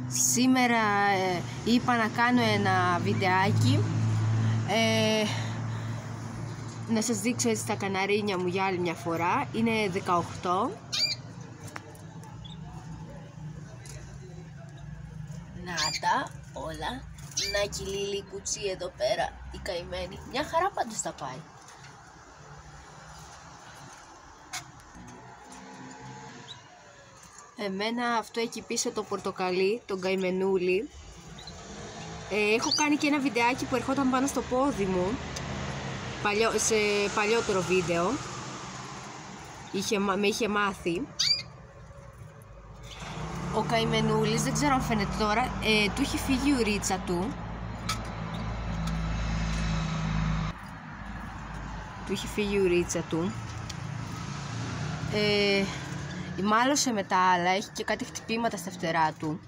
Σήμερα είπα να κάνω ένα βιντεάκι να σας δείξω έτσι τα καναρίνια μου για άλλη μια φορά. Είναι 18. Να τα όλα. Να κυλίλει η κουτσί εδώ πέρα, η καημένη. Μια χαρά πάντως τα πάει. Εμένα αυτό εκεί πίσω το πορτοκαλί, τον καημενούλι, έχω κάνει και ένα βιντεάκι που ερχόταν πάνω στο πόδι μου σε παλιότερο βίντεο. Με είχε μάθει. Ο καημενούλης, δεν ξέρω αν φαίνεται τώρα, του έχει φύγει η ουρίτσα του. Του έχει φύγει η ουρίτσα του. Μάλωσε με τα άλλα, έχει και κάτι χτυπήματα στα φτερά του.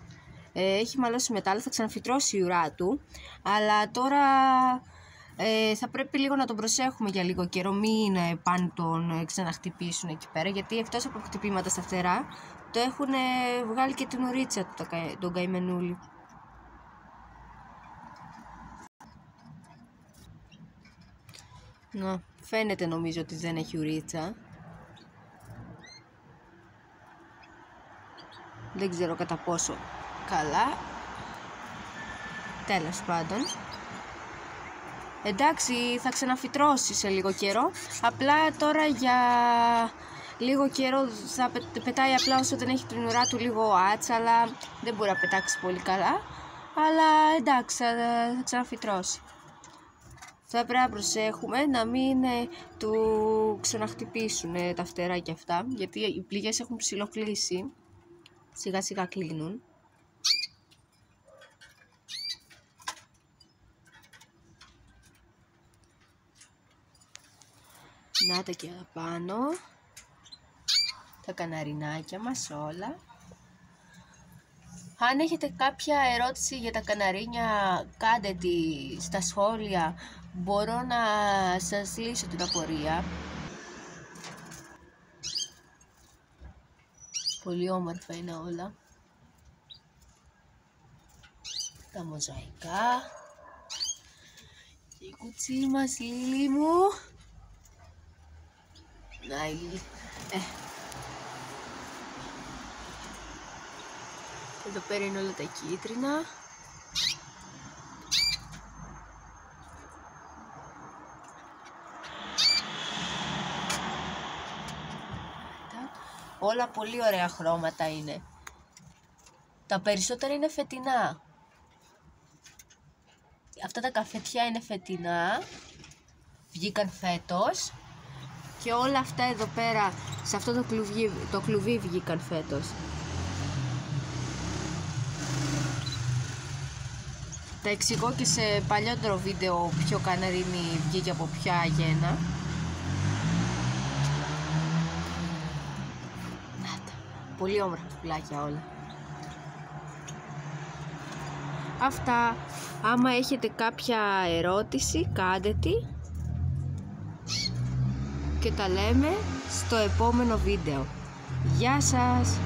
Έχει μαλώσει με τα άλλα, θα ξαναφυτρώσει η ουρά του. Αλλά τώρα θα πρέπει λίγο να τον προσέχουμε για λίγο καιρό, μην πάνε τον ξαναχτυπήσουν εκεί πέρα. Γιατί εκτός από χτυπήματα στα φτερά, το έχουν βγάλει και την ουρίτσα του τον καημενούλη. Να, φαίνεται νομίζω ότι δεν έχει ουρίτσα. Δεν ξέρω κατά πόσο καλά. Τέλος πάντων. Εντάξει, θα ξαναφυτρώσει σε λίγο καιρό. Απλά τώρα για λίγο καιρό θα πετάει απλά όσο δεν έχει την ουρά του λίγο άτσαλα. Δεν μπορεί να πετάξει πολύ καλά. Αλλά εντάξει, θα ξαναφυτρώσει. Θα πρέπει να προσέχουμε να μην του ξαναχτυπήσουν τα φτερά και αυτά. Γιατί οι πληγές έχουν ψιλοκλείσει. Σιγά σιγά κλείνουν. Να τα και πάνω. Τα καναρινάκια μας όλα. Αν έχετε κάποια ερώτηση για τα καναρίνια, κάντε τη στα σχόλια. Μπορώ να σας λύσω την απορία. Πολύ όμορφα είναι όλα. Τα μοζαϊκά. Και η κουτσί μας, η Λίλη μου. Να, η Λίλη. Εδώ πέρα είναι όλα τα κίτρινα. Όλα πολύ ωραία χρώματα είναι. Τα περισσότερα είναι φετινά. Αυτά τα καφετιά είναι φετινά. Βγήκαν φέτος. Και όλα αυτά εδώ πέρα, σε αυτό το κλουβί βγήκαν φέτος. Τα εξηγώ και σε παλιότερο βίντεο ποιο καναρίνι βγήκε από ποια γένα. Πολύ όμορφα πουλάκια όλα. Αυτά. Άμα έχετε κάποια ερώτηση, κάντε τη. Και τα λέμε στο επόμενο βίντεο. Γεια σας!